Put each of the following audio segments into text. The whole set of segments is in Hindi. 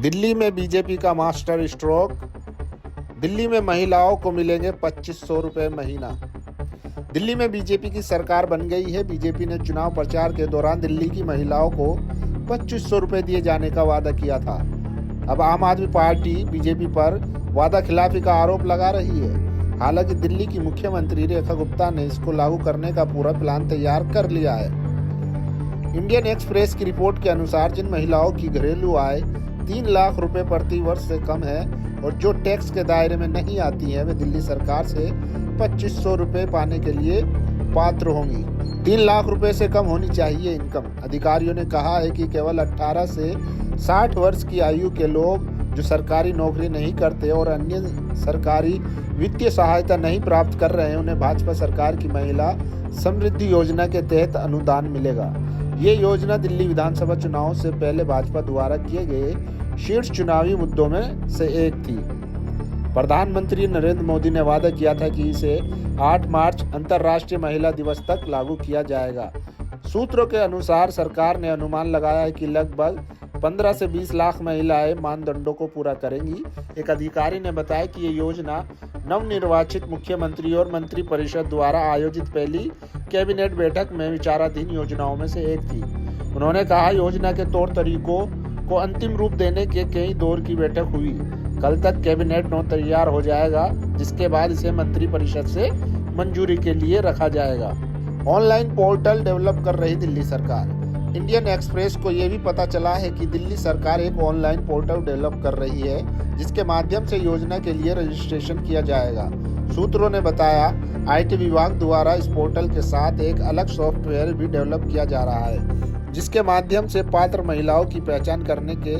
दिल्ली में बीजेपी का मास्टर स्ट्रोक। दिल्ली में महिलाओं को मिलेंगे 2500 रुपए महीना। दिल्ली में बीजेपी की सरकार बन गई है। बीजेपी ने चुनाव प्रचार के दौरान दिल्ली की महिलाओं को 2500 रुपए दिए जाने का वादा किया था। अब आम आदमी पार्टी बीजेपी पर वादा खिलाफी का आरोप लगा रही है। हालांकि दिल्ली की मुख्यमंत्री रेखा गुप्ता ने इसको लागू करने का पूरा प्लान तैयार कर लिया है। इंडियन एक्सप्रेस की रिपोर्ट के अनुसार जिन महिलाओं की घरेलू आय 3 लाख रुपए प्रति वर्ष से कम है और जो टैक्स के दायरे में नहीं आती है, वे दिल्ली सरकार से 2500 रुपए पाने के लिए पात्र होंगी। 3 लाख रुपए से कम होनी चाहिए इनकम। अधिकारियों ने कहा है कि केवल 18 से 60 वर्ष की आयु के लोग जो सरकारी नौकरी नहीं करते और अन्य सरकारी वित्तीय सहायता नहीं प्राप्त कर रहे हैं, उन्हें भाजपा सरकार की महिला समृद्धि योजना के तहत अनुदान मिलेगा। ये योजना दिल्ली विधानसभा चुनाव से पहले भाजपा द्वारा किए गए शीर्ष चुनावी मुद्दों में से एक थी। प्रधानमंत्री नरेंद्र मोदी ने वादा किया था कि इसे 8 मार्च अंतर्राष्ट्रीय महिला दिवस तक लागू किया जाएगा। सूत्रों के अनुसार सरकार ने अनुमान लगाया है कि लगभग 15 से 20 लाख महिलाएं मानदंडों को पूरा करेंगी। एक अधिकारी ने बताया कि ये योजना नवनिर्वाचित मुख्यमंत्री और मंत्री परिषद द्वारा आयोजित पहली कैबिनेट बैठक में विचाराधीन योजनाओं में से एक थी। उन्होंने कहा, योजना के तौर तरीकों को अंतिम रूप देने के कई दौर की बैठक हुई। कल तक कैबिनेट नोट तैयार हो जाएगा, जिसके बाद इसे मंत्री परिषद से मंजूरी के लिए रखा जाएगा। ऑनलाइन पोर्टल डेवलप कर रही दिल्ली सरकार। इंडियन एक्सप्रेस को यह भी पता चला है कि दिल्ली सरकार एक ऑनलाइन पोर्टल डेवलप कर रही है, जिसके माध्यम से योजना के लिए रजिस्ट्रेशन किया जाएगा। सूत्रों ने बताया, आईटी विभाग द्वारा इस पोर्टल के साथ एक अलग सॉफ्टवेयर भी डेवलप किया जा रहा है, जिसके माध्यम से पात्र महिलाओं की पहचान करने के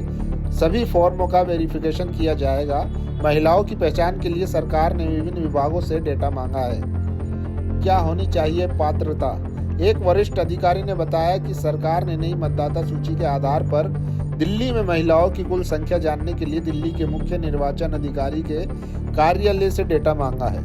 सभी फॉर्मों का वेरिफिकेशन किया जाएगा। महिलाओं की पहचान के लिए सरकार ने विभिन्न विभागों से डेटा मांगा है। क्या होनी चाहिए पात्रता? एक वरिष्ठ अधिकारी ने बताया कि सरकार ने नई मतदाता सूची के आधार पर दिल्ली में महिलाओं की कुल संख्या जानने के लिए दिल्ली के मुख्य निर्वाचन अधिकारी के कार्यालय से डेटा मांगा है।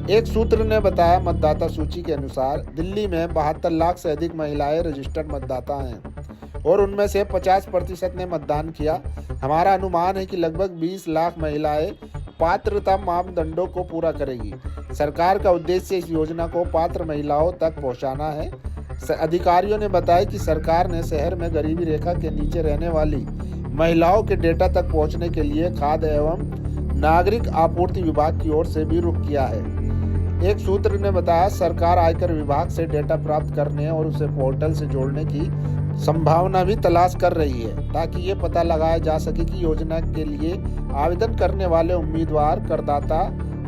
एक सूत्र ने बताया, मतदाता सूची के अनुसार दिल्ली में 72 लाख से अधिक महिलाएं रजिस्टर्ड मतदाता हैं और उनमें से 50% ने मतदान किया। हमारा अनुमान है कि लगभग 20 लाख महिलाएं पात्रता मापदंडों को पूरा करेगी। सरकार का उद्देश्य इस योजना को पात्र महिलाओं तक पहुंचाना है। अधिकारियों ने बताया कि सरकार ने शहर में गरीबी रेखा के नीचे रहने वाली महिलाओं के डेटा तक पहुंचने के लिए खाद्य एवं नागरिक आपूर्ति विभाग की ओर से भी रुख किया है। एक सूत्र ने बताया, सरकार आयकर विभाग से डेटा प्राप्त करने और उसे पोर्टल से जोड़ने की संभावना भी तलाश कर रही है, ताकि ये पता लगाया जा सके कि योजना के लिए आवेदन करने वाले उम्मीदवार करदाता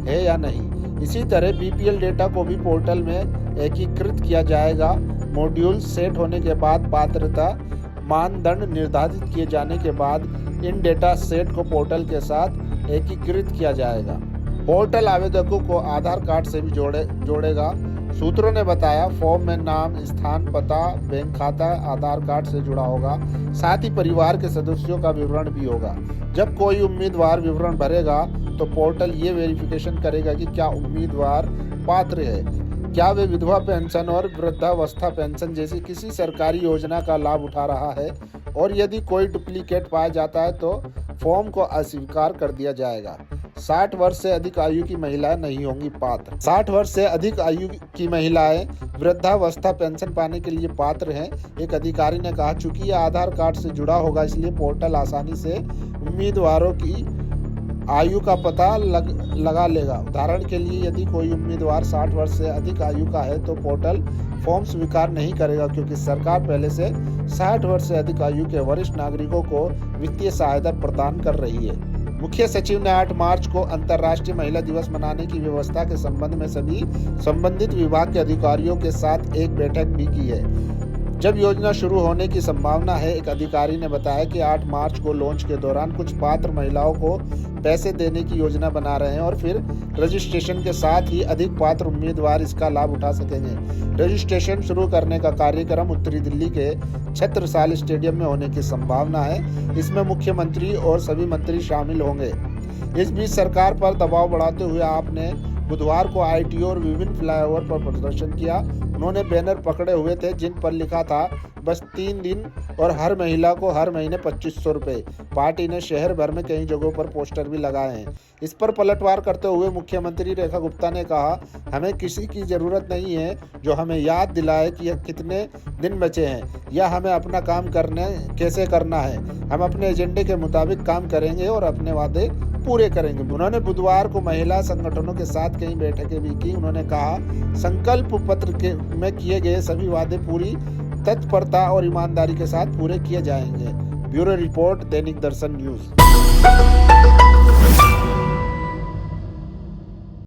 है या नहीं। इसी तरह बीपीएल डेटा को भी पोर्टल में एकीकृत किया जाएगा। मॉड्यूल सेट होने के बाद पात्रता मानदंड निर्धारित किए जाने के बाद इन डेटा सेट को पोर्टल के साथ एकीकृत किया जाएगा। पोर्टल आवेदकों को आधार कार्ड से भी जोड़ेगा। सूत्रों ने बताया, फॉर्म में नाम, स्थान, पता, बैंक खाता आधार कार्ड से जुड़ा होगा। साथ ही परिवार के सदस्यों का विवरण भी होगा। जब कोई उम्मीदवार विवरण भरेगा तो पोर्टल ये वेरिफिकेशन करेगा कि क्या उम्मीदवार पात्र है, क्या वे विधवा पेंशन और वृद्धावस्था पेंशन जैसी किसी सरकारी योजना का लाभ उठा रहा है, और यदि कोई डुप्लीकेट पाया जाता है तो फॉर्म को अस्वीकार कर दिया जाएगा। 60 वर्ष से अधिक आयु की महिलाएं नहीं होंगी पात्र। 60 वर्ष से अधिक आयु की महिलाएं वृद्धावस्था पेंशन पाने के लिए पात्र हैं। एक अधिकारी ने कहा, चूंकि यह आधार कार्ड से जुड़ा होगा, इसलिए पोर्टल आसानी से उम्मीदवारों की आयु का पता लगा लेगा। उदाहरण के लिए, यदि कोई उम्मीदवार 60 वर्ष से अधिक आयु का है तो पोर्टल फॉर्म स्वीकार नहीं करेगा, क्योंकि सरकार पहले से 60 वर्ष से अधिक आयु के वरिष्ठ नागरिकों को वित्तीय सहायता प्रदान कर रही है। मुख्य सचिव ने 8 मार्च को अंतर्राष्ट्रीय महिला दिवस मनाने की व्यवस्था के संबंध में सभी संबंधित विभाग के अधिकारियों के साथ एक बैठक भी की है, जब योजना शुरू होने की संभावना है। एक अधिकारी ने बताया कि 8 मार्च को लॉन्च के दौरान कुछ पात्र महिलाओं को पैसे देने की योजना बना रहे हैं और फिर रजिस्ट्रेशन के साथ ही अधिक पात्र उम्मीदवार इसका लाभ उठा सकेंगे। रजिस्ट्रेशन शुरू करने का कार्यक्रम उत्तरी दिल्ली के छत्रसाल स्टेडियम में होने की संभावना है। इसमें मुख्यमंत्री और सभी मंत्री शामिल होंगे। इस बीच सरकार पर दबाव बढ़ाते हुए आपने बुधवार को आईटीओ और विभिन्न फ्लाईओवर पर प्रदर्शन किया। उन्होंने बैनर पकड़े हुए थे जिन पर लिखा था बस 3 दिन और हर महिला को हर महीने 2500 रुपये। पार्टी ने शहर भर में कई जगहों पर पोस्टर भी लगाए हैं। इस पर पलटवार करते हुए मुख्यमंत्री रेखा गुप्ता ने कहा, हमें किसी की जरूरत नहीं है जो हमें याद दिलाए कि कितने दिन बचे हैं या हमें अपना काम कैसे करना है। हम अपने एजेंडे के मुताबिक काम करेंगे और अपने वादे पूरे करेंगे। उन्होंने बुधवार को महिला संगठनों के साथ कई बैठकें भी की। उन्होंने कहा, संकल्प पत्र में किए गए सभी वादे पूरी तत्परता और ईमानदारी के साथ पूरे किए जाएंगे। ब्यूरो रिपोर्ट, दैनिक दर्शन न्यूज।